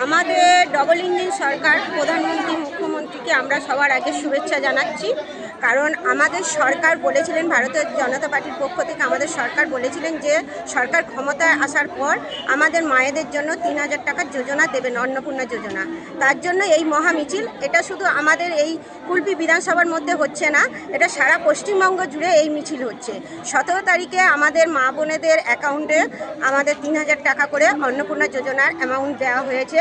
আমাদের double engine সরকার প্রধানমন্ত্রী মুখ্যমন্ত্রীকে আমরা সবার আগে শুভেচ্ছা জানাচ্ছি। কারণ আমাদের সরকার বলেছিলেন, ভারতীয় জনতা পার্টির পক্ষ থেকে আমাদের সরকার বলেছিলেন যে সরকার ক্ষমতায় আসার পর আমাদের মায়েদের জন্য ৩,০০০ টাকার যোজনা দেবেন, অন্নপূর্ণা যোজনা। তার জন্য এই মহা মিছিল। এটা শুধু আমাদের এই কুলপি বিধানসভার মধ্যে হচ্ছে না, এটা সারা পশ্চিমবঙ্গ জুড়ে এই মিছিল হচ্ছে। ১৭ তারিখে আমাদের মা বোনেদের অ্যাকাউন্টে আমাদের ৩,০০০ টাকা করে অন্নপূর্ণা যোজনার অ্যামাউন্ট দেওয়া হয়েছে।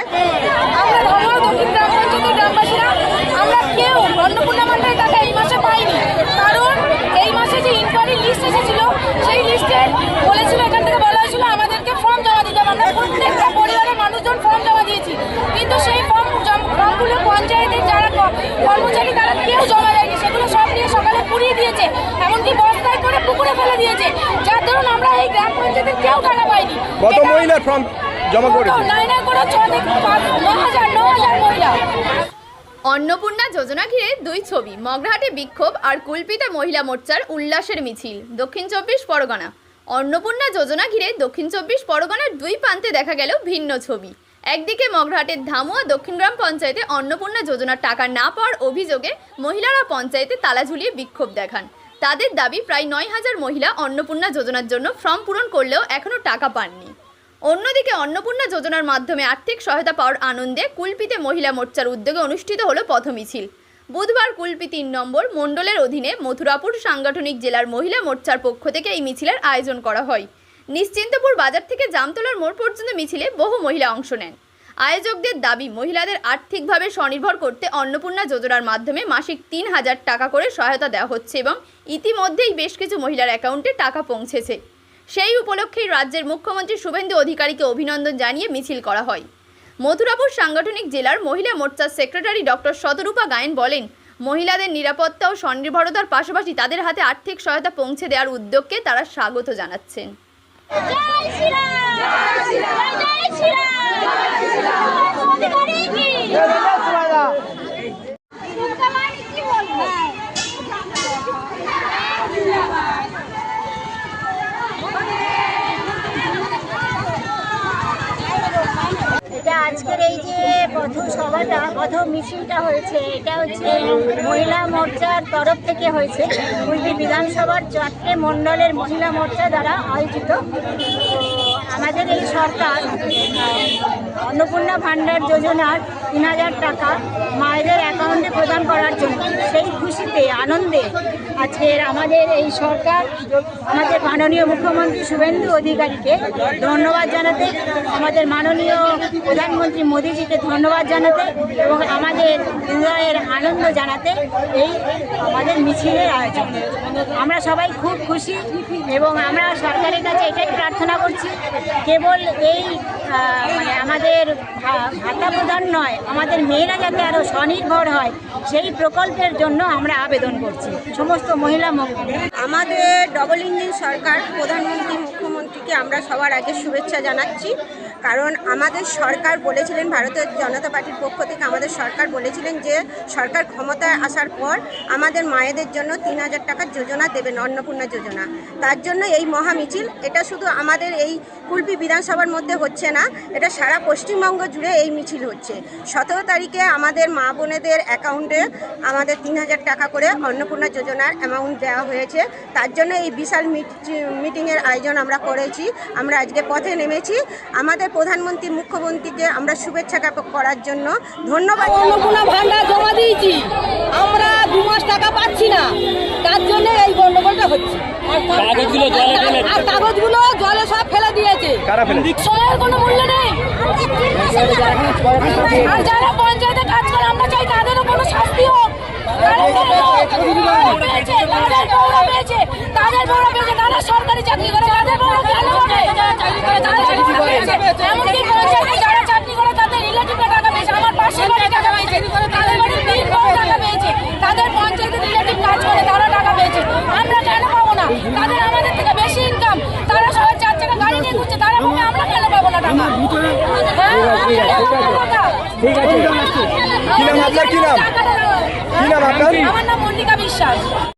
আমরা কেউ অন্নপূর্ণা ভান্ডারের টাকা এই মাসে পাইনি, কারণ এই মাসে যে ইনকোয়ারি লিস্ট এসেছিল সেই লিস্টে বলেছিল, এখান থেকে বলা হয়েছিল আমাদেরকে ফর্ম জমা দিতে হবে। আমরা প্রত্যেকটা পরিবারের মানুষজন ফর্ম জমা দিয়েছি, কিন্তু সেই ফর্মগুলো পঞ্চায়েতের যারা কর্মচারী তারা কেউ জমা দেয়নি। সেগুলো সব নিয়ে সকালে পুড়িয়ে দিয়েছে, এমনকি বস্তায় করে পুকুরে ফেলে দিয়েছে, যার ধরুন আমরা এই গ্রাম পঞ্চায়েতের কেউ টাকা পাইনি। কত মহিলার ফর্ম জমা করেছে? 9,000 মহিলা। অন্নপূর্ণা যোজনা ঘিরে দুই ছবি, মগরাহাটে বিক্ষোভ আর কুলপিতে মহিলা মোর্চার উল্লাসের মিছিল। দক্ষিণ ২৪ পরগনা। অন্নপূর্ণা যোজনা ঘিরে দক্ষিণ ২৪ পরগনার দুই প্রান্তে দেখা গেল ভিন্ন ছবি। একদিকে মগরাহাটের ধামুয়া দক্ষিণ গ্রাম পঞ্চায়েতে অন্নপূর্ণা যোজনার টাকা না পাওয়ার অভিযোগে মহিলারা পঞ্চায়েতে তালা ঝুলিয়ে বিক্ষোভ দেখান। তাদের দাবি, প্রায় ৯,০০০ মহিলা অন্নপূর্ণা যোজনার জন্য ফর্ম পূরণ করলেও এখনও টাকা পাননি। অন্যদিকে অন্নপূর্ণা যোজনার মাধ্যমে আর্থিক সহায়তা পাওয়ার আনন্দে কুলপিতে মহিলা মোর্চার উদ্যোগে অনুষ্ঠিত হলো পথ মিছিল। বুধবার কুলপি ৩ নম্বর মণ্ডলের অধীনে মথুরাপুর সাংগঠনিক জেলার মহিলা মোর্চার পক্ষ থেকে এই মিছিলের আয়োজন করা হয়। নিশ্চিন্তপুর বাজার থেকে জামতলার মোড় পর্যন্ত মিছিলে বহু মহিলা অংশ নেন। আয়োজকদের দাবি, মহিলাদের আর্থিকভাবে স্বনির্ভর করতে অন্নপূর্ণা যোজনার মাধ্যমে মাসিক ৩,০০০ টাকা করে সহায়তা দেওয়া হচ্ছে এবং ইতিমধ্যেই বেশ কিছু মহিলার অ্যাকাউন্টে টাকা পৌঁছেছে। সেই উপলক্ষেই রাজ্যের মুখ্যমন্ত্রী শুভেন্দু অধিকারীকে অভিনন্দন জানিয়ে মিছিল করা হয়। মথুরাপুর সাংগঠনিক জেলার মহিলা মোর্চার সেক্রেটারি ডক্টর শতরূপা গায়েন বলেন, মহিলাদের নিরাপত্তা ও স্বনির্ভরতার পাশাপাশি তাদের হাতে আর্থিক সহায়তা পৌঁছে দেওয়ার উদ্যোগকে তারা স্বাগত জানাচ্ছেন। আজকের এই যে পথ মিছিলটা হয়েছে, এটা হচ্ছে মহিলা মোর্চার তরফ থেকে হয়েছে। কুলপি বিধানসভার 4টে মণ্ডলের মহিলা মোর্চা দ্বারা আয়োজিত। আমাদের এই সরকার অন্নপূর্ণা ভান্ডার যোজনার ৩,০০০ টাকা মায়েদের অ্যাকাউন্টে প্রদান করার জন্য সেই খুশিতে আনন্দে আজকের আমাদের এই সরকার আমাদের মাননীয় মুখ্যমন্ত্রী শুভেন্দু অধিকারীকে ধন্যবাদ জানাতে, আমাদের মাননীয় প্রধানমন্ত্রী মোদীজিকে ধন্যবাদ জানাতে এবং আমাদের হৃদয়ের আনন্দ জানাতে এই আমাদের মিছিলের আয়োজন। আমরা সবাই খুব খুশি এবং আমরা সরকারের কাছে এটাই প্রার্থনা করছি, কেবল এই আমাদের ভাতা প্রদান নয়, আমাদের মেয়েরা যাতে আরও স্বনির্ভর হয় সেই প্রকল্পের জন্য আমরা আবেদন করছি সমস্ত মহিলা। আমাদের ডবল ইঞ্জিন সরকার প্রধানমন্ত্রী মুখ্যমন্ত্রীকে আমরা সবার আগে শুভেচ্ছা জানাচ্ছি। কারণ আমাদের সরকার বলেছিলেন, ভারতীয় জনতা পার্টির পক্ষ থেকে আমাদের সরকার বলেছিলেন যে সরকার ক্ষমতায় আসার পর আমাদের মায়েদের জন্য ৩,০০০ টাকার যোজনা দেবেন, অন্নপূর্ণা যোজনা। তার জন্য এই মহা মিছিল। এটা শুধু আমাদের এই কুলপি বিধানসভার মধ্যে হচ্ছে না, এটা সারা পশ্চিমবঙ্গ জুড়ে এই মিছিল হচ্ছে। ১৭ তারিখে আমাদের মা বোনেদের অ্যাকাউন্টে আমাদের ৩,০০০ টাকা করে অন্নপূর্ণা যোজনার অ্যামাউন্ট দেওয়া হয়েছে। তার জন্য এই বিশাল মিটিংয়ের আয়োজন আমরা করেছি। আমরা আজকে পথে নেমেছি আমাদের প্রধানমন্ত্রী মুখ্যমন্ত্রীকে আমরা শুভেচ্ছা জ্ঞাপন করার জন্য। ধন্যবাদ। অন্নপূর্ণা ভান্ডার জমা দিয়েছি, আমরা 2 মাস টাকা পাচ্ছি না, তার জন্য এই গন্ডগোলটা হচ্ছে। আর কাগজগুলো জলে সব ফেলে দিয়েছে, সময়ের কোনো মূল্য নেই। আর যারা পঞ্চায়েতে কাজ করে আমরা চাই তাদেরও কোনো শাস্তি হোক। তারা সরকারি চাকরি করে, তাদের বড় কেন হবে? এমনকি পঞ্চায়েতে যারা চাকরি করে তাদের রিলেটিভরা টাকা পেয়েছে, আমার পাশের বাড়ি টাকা পেয়েছে, তাদের বাড়ির 3 বউ টাকা পেয়েছে, তাদের পঞ্চায়েতে রিলেটিভ কাজ করে তারা টাকা পেয়েছে। আমরা কেন পাবো না? তাদের আমাদের থেকে বেশি ইনকাম, তারা সবাই 4 চাকা গাড়ি নিয়ে ঘুরছে, তারা পাবে, আমরা কেন পাবো না টাকা? কি নাম আপনার? আমার নাম মল্লিকা বিশ্বাস।